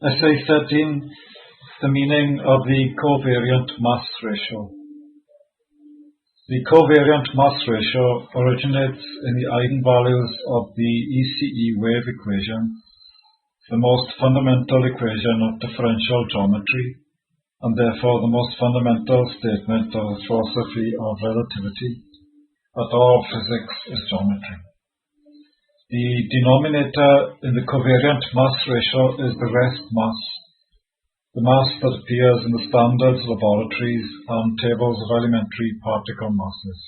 Essay 13, the meaning of the covariant mass ratio. The covariant mass ratio originates in the eigenvalues of the ECE wave equation, the most fundamental equation of differential geometry, and therefore the most fundamental statement of the philosophy of relativity, that all physics is geometry. The denominator in the covariant mass ratio is the rest mass, the mass that appears in the standard laboratories and tables of elementary particle masses.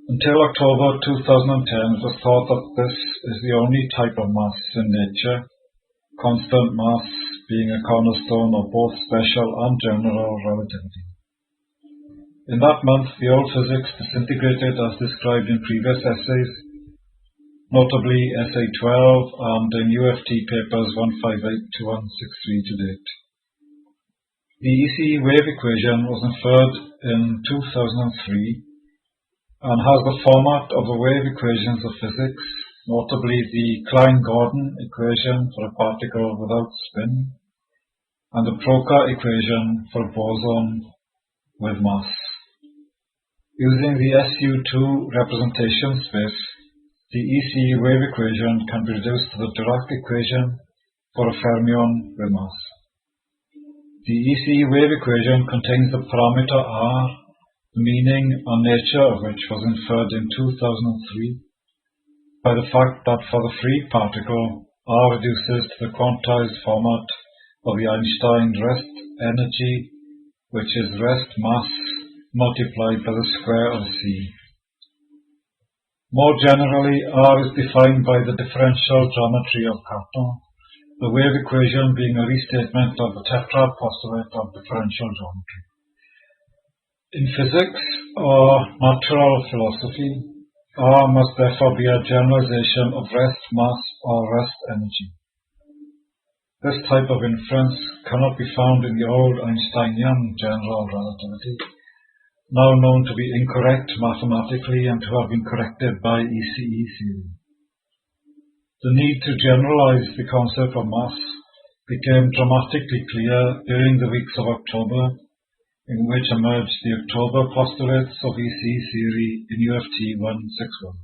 Until October 2010, it was thought that this is the only type of mass in nature, constant mass being a cornerstone of both special and general relativity. In that month, the old physics disintegrated as described in previous essays, notably Essay 12 and in UFT papers 158 to 163 to date. The ECE wave equation was inferred in 2003 and has the format of the wave equations of physics, notably the Klein-Gordon equation for a particle without spin and the Proctor equation for a boson with mass. Using the SU2 representation space, the ECE wave equation can be reduced to the Dirac equation for a fermion with mass. The ECE wave equation contains the parameter R, the meaning and nature of which was inferred in 2003 by the fact that for the free particle, R reduces to the quantized format of the Einstein rest energy, which is rest mass multiplied by the square of C. More generally, R is defined by the differential geometry of Cartan, the wave equation being a restatement of the tetrad postulate of differential geometry. In physics or natural philosophy, R must therefore be a generalization of rest mass or rest energy. This type of inference cannot be found in the old Einsteinian general relativity, now known to be incorrect mathematically and to have been corrected by ECE theory. The need to generalize the concept of mass became dramatically clear during the weeks of October, in which emerged the October postulates of ECE theory in UFT 161.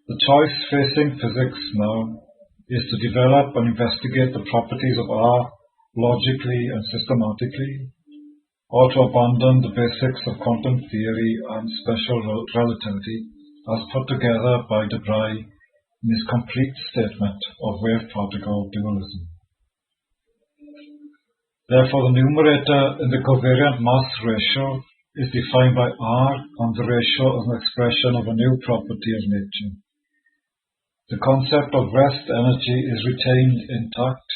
The choice facing physics now is to develop and investigate the properties of R logically and systematically, or to abandon the basics of quantum theory and special relativity as put together by de Broglie in his complete statement of wave-particle dualism. Therefore, the numerator in the covariant mass ratio is defined by R and the ratio as an expression of a new property of nature. The concept of rest energy is retained intact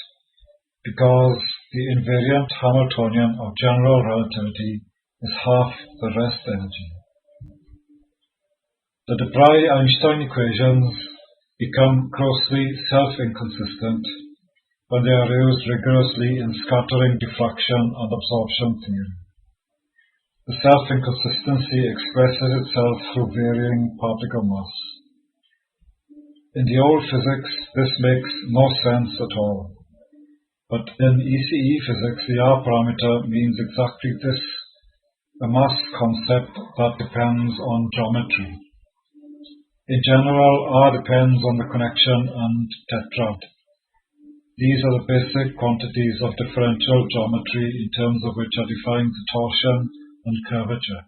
because the invariant Hamiltonian of general relativity is half the rest energy. The de Broglie-Einstein equations become closely self-inconsistent when they are used rigorously in scattering, diffraction, and absorption theory. The self-inconsistency expresses itself through varying particle mass. In the old physics, this makes no sense at all. But in ECE physics, the R parameter means exactly this, a mass concept that depends on geometry. In general, R depends on the connection and tetrad. These are the basic quantities of differential geometry in terms of which are defined the torsion and curvature.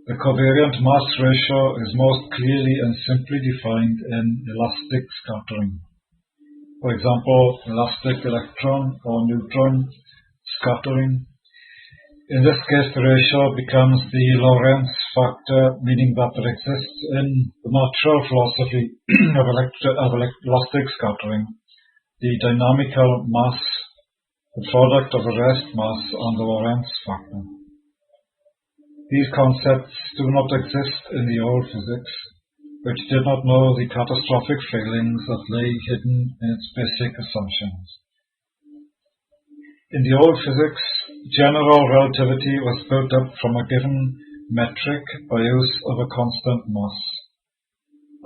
The covariant mass ratio is most clearly and simply defined in elastic scattering. For example, elastic electron or neutron scattering. In this case, the ratio becomes the Lorentz factor, meaning that there exists in the natural philosophy of elastic scattering the dynamical mass, the product of the rest mass and the Lorentz factor. These concepts do not exist in the old physics, which did not know the catastrophic failings that lay hidden in its basic assumptions. In the old physics, general relativity was built up from a given metric by use of a constant mass.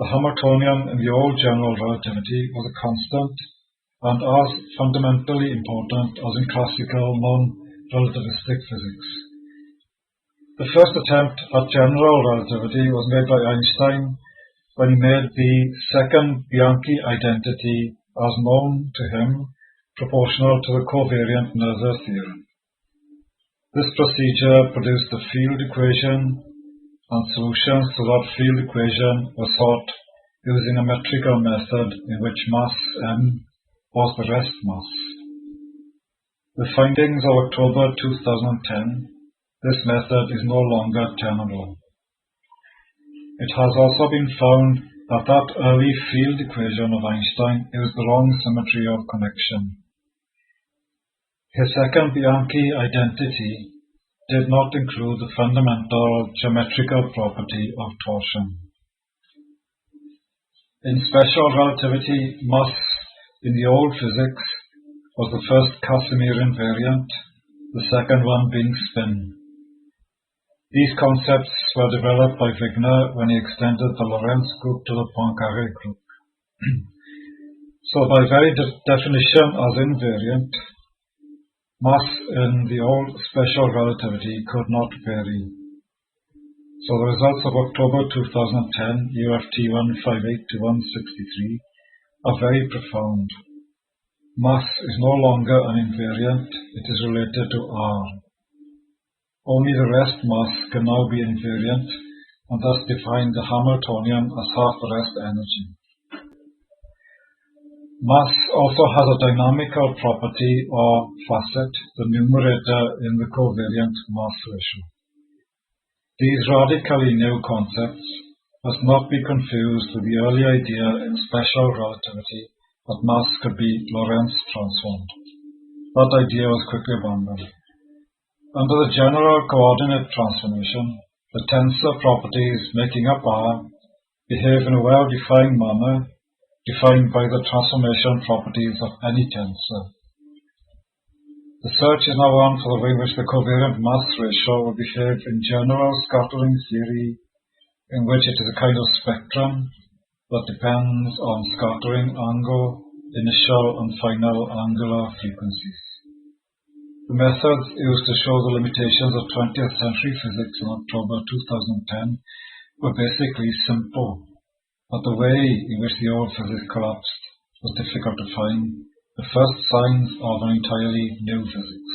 The Hamiltonian in the old general relativity was a constant and as fundamentally important as in classical non-relativistic physics. The first attempt at general relativity was made by Einstein when he made the second Bianchi identity as known to him proportional to the covariant Noether theorem. This procedure produced the field equation, and solutions to that field equation were sought using a metrical method in which mass m was the rest mass. The findings of October 2010, this method is no longer tenable. It has also been found that that early field equation of Einstein used the wrong symmetry of connection. His second Bianchi identity did not include the fundamental geometrical property of torsion. In special relativity, mass in the old physics was the first Casimir invariant, the second one being spin. These concepts were developed by Wigner when he extended the Lorentz group to the Poincaré group. So by very definition as invariant, mass in the old special relativity could not vary. So the results of October 2010, UFT 158-163, are very profound. Mass is no longer an invariant, it is related to R. Only the rest mass can now be invariant and thus define the Hamiltonian as half the rest energy. Mass also has a dynamical property or facet, the numerator in the covariant mass ratio. These radically new concepts must not be confused with the early idea in special relativity that mass could be Lorentz transformed. That idea was quickly abandoned. Under the general coordinate transformation, the tensor properties making up R behave in a well-defined manner, defined by the transformation properties of any tensor. The search is now on for the way in which the covariant mass ratio will behave in general scattering theory, in which it is a kind of spectrum that depends on scattering angle, initial and final angular frequencies. The methods used to show the limitations of 20th century physics in October 2010 were basically simple, but the way in which the old physics collapsed was difficult to find, the first signs of an entirely new physics.